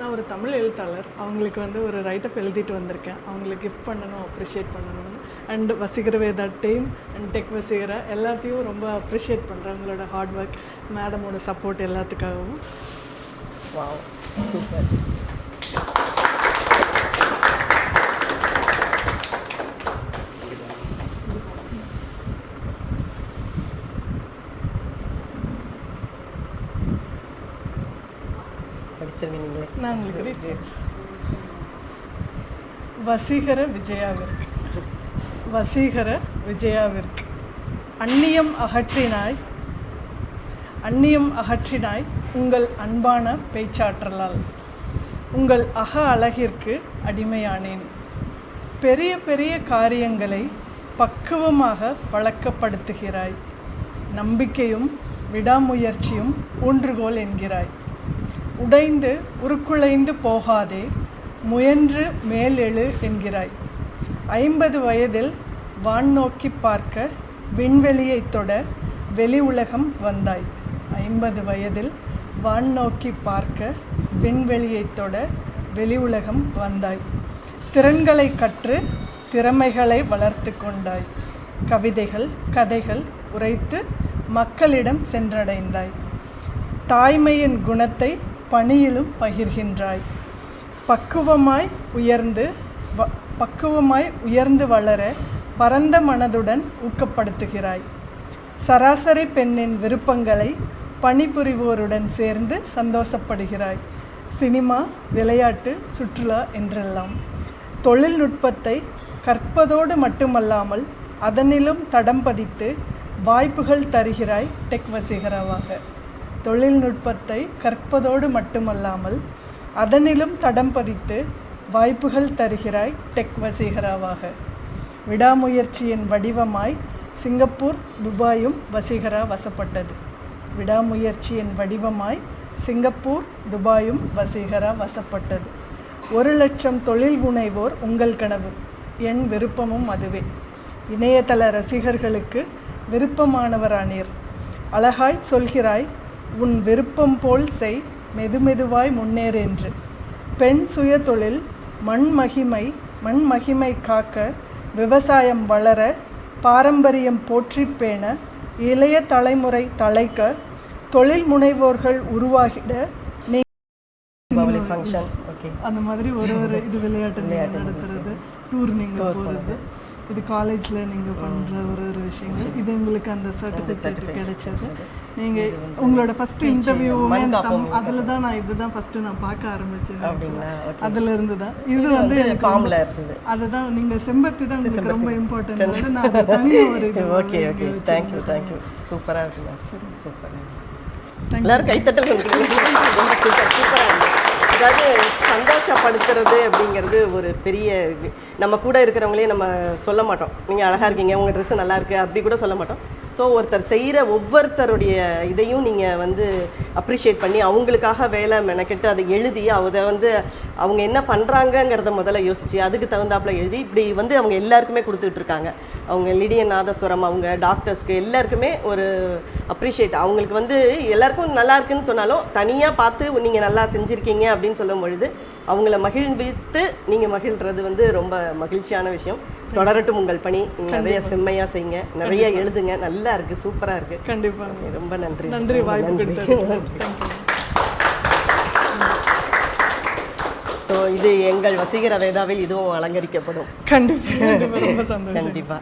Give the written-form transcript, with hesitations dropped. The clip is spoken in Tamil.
நான் ஒரு தமிழ் எழுத்தாளர். அவங்களுக்கு வந்து ஒரு ரைட்டப் எழுதிட்டு வந்திருக்கேன். அவங்களுக்கு கிஃப்ட் பண்ணணும், அப்ரிஷியேட் பண்ணணும்னு. And Vaseegara Veda team and tech Vaseegara எல்லாத்தையும் ரொம்ப அப்ரிஷியேட் பண்ணுறேன். உங்களோட ஹார்ட் ஒர்க், மேடமோட சப்போர்ட் எல்லாத்துக்காகவும். Wow, super. நான் உங்களுக்கு வசீகர விஜயாவிற்கு, வசீகர விஜயாவிற்கு அந்நியம் அகற்றினாய் உங்கள் அன்பான பேச்சாற்றலால். உங்கள் அக அழகிற்கு அடிமையானேன். பெரிய பெரிய காரியங்களை பக்குவமாக பழக்கப்படுத்துகிறாய். நம்பிக்கையும் விடாமுயற்சியும் ஊன்றுகோல் என்கிறாய். உடைந்து உருக்குலைந்து போகாதே, முயன்று மேலெழு என்கிறாய். 50 வயதில் வான் நோக்கி பார்க்க விண்வெளியை தொட வெளி உலகம் வந்தாய். 50 வயதில் வான் நோக்கி பார்க்க விண்வெளியை தொட வெளி உலகம் வந்தாய். திறன்களை கற்று திறமைகளை வளர்த்து கொண்டாய். கவிதைகள் கதைகள் உரைத்து மக்களிடம் சென்றடைந்தாய். தாய்மையின் குணத்தை பணியிலும் பகிர்கின்றாய். பக்குவமாய் உயர்ந்து வளர பரந்த மனதுடன் ஊக்கப்படுத்துகிறாய். சராசரி பெண்ணின் விருப்பங்களை பணிபுரிவோருடன் சேர்ந்து சந்தோஷப்படுகிறாய். சினிமா, விளையாட்டு, சுற்றுலா என்றெல்லாம் தொழில்நுட்பத்தை கற்பதோடு மட்டுமல்லாமல் அதனிலும் தடம் பதித்து வாய்ப்புகள் தருகிறாய் டெக் வசீகராவாக. தொழில்நுட்பத்தை கற்பதோடு மட்டுமல்லாமல் அதனிலும் தடம் பதித்து வாய்ப்புகள் தருகிறாய் டெக் வசீகராவாக. விடாமுயற்சியின் வடிவமாய் சிங்கப்பூர், துபாயும் வசீகரா வசப்பட்டது. விடாமுயற்சியின் வடிவமாய் சிங்கப்பூர், துபாயும் வசீகரா வசப்பட்டது. 1,00,000 தொழில் முனைவோர் உங்கள் கனவு. என் விருப்பமும் அதுவே. இணையதள ரசிகர்களுக்கு விருப்பமானவரானீர். அழகாய் சொல்கிறாய், உன் விருப்பம் போல் செய், மெதுமெதுவாய் முன்னேறென்று. பெண் சுய தொழில், மண் மகிமை காக்க, விவசாயம் வளர, பாரம்பரியம் போற்றி பேண, இளைய தலைமுறை தழைக்க, தொழில் முனைவோர்கள் உருவாகிட அந்த மாதிரி ஒரு இது விளையாட்டு நடத்துறது, டூர் நீங்கள் போகிறது, இது காலேஜில் நீங்கள் பண்ணுற ஒரு விஷயங்கள். இது உங்களுக்கு அந்த சர்டிஃபிகேட் கிடைச்சது. நீங்கள் உங்களோட ஃபஸ்ட்டு இன்டர்வியூவுமே அதில் தான் நான் இதுதான் ஃபஸ்ட்டு நான் பார்க்க ஆரம்பித்தேன். அதில் இருந்து தான் இது வந்து ஃபார்மில் இருந்தது. அதுதான் நீங்கள் செம்பருத்தி தான் உங்களுக்கு ரொம்ப இம்பார்ட்டன்ட். நான் அதை தனியாக ஒரு இது. Okay okay, thank you. சூப்பராக இருக்குங்க. சரி, சூப்பராக. எல்லோரும் கைத்தட்டல் ரொம்ப சூப்பராக இருக்கு. அதாவது சந்தோஷப்படுத்துறது அப்படிங்கிறது ஒரு பெரிய நம்ம கூட இருக்கிறவங்களே நம்ம சொல்ல மாட்டோம், நீங்கள் அழகாக இருக்கீங்க, உங்கள் ட்ரெஸ்ஸு நல்லா இருக்குது அப்படி கூட சொல்ல மாட்டோம். ஸோ ஒருத்தர் செய்கிற ஒவ்வொருத்தருடைய இதையும் நீங்கள் வந்து அப்ரிஷியேட் பண்ணி அவங்களுக்காக வேலை மெனக்கெட்டு அதை எழுதி அதை வந்து அவங்க என்ன பண்ணுறாங்கங்கிறத முதல்ல யோசித்து அதுக்கு தகுந்தாப்பில் எழுதி இப்படி வந்து அவங்க எல்லாருக்குமே கொடுத்துட்ருக்காங்க. அவங்க லிடியன் நாதஸ்வரம், அவங்க டாக்டர்ஸ்க்கு எல்லாருக்குமே ஒரு அப்ரிஷியேட். அவங்களுக்கு வந்து எல்லாருக்கும் நல்லா இருக்குன்னு சொன்னாலும் தனியாக பார்த்து நீங்கள் நல்லா செஞ்சுருக்கீங்க அப்படின்னு சொல்லும் பொழுது அவங்கள மகிழ்வித்து நீங்கள் மகிழ்கிறது வந்து ரொம்ப மகிழ்ச்சியான விஷயம். தொடரட்டும் உங்கள் பணி. நிறைய செம்மையாக செய்யுங்க, நிறைய எழுதுங்க. நல்லா இருக்குது, சூப்பராக இருக்குது. கண்டிப்பாக. ரொம்ப நன்றி. ஸோ இது எங்கள் வசீகர வேதாவில் இதுவும் அலங்கரிக்கப்படும். கண்டிப்பாக. ரொம்ப சந்தோஷம். கண்டிப்பாக.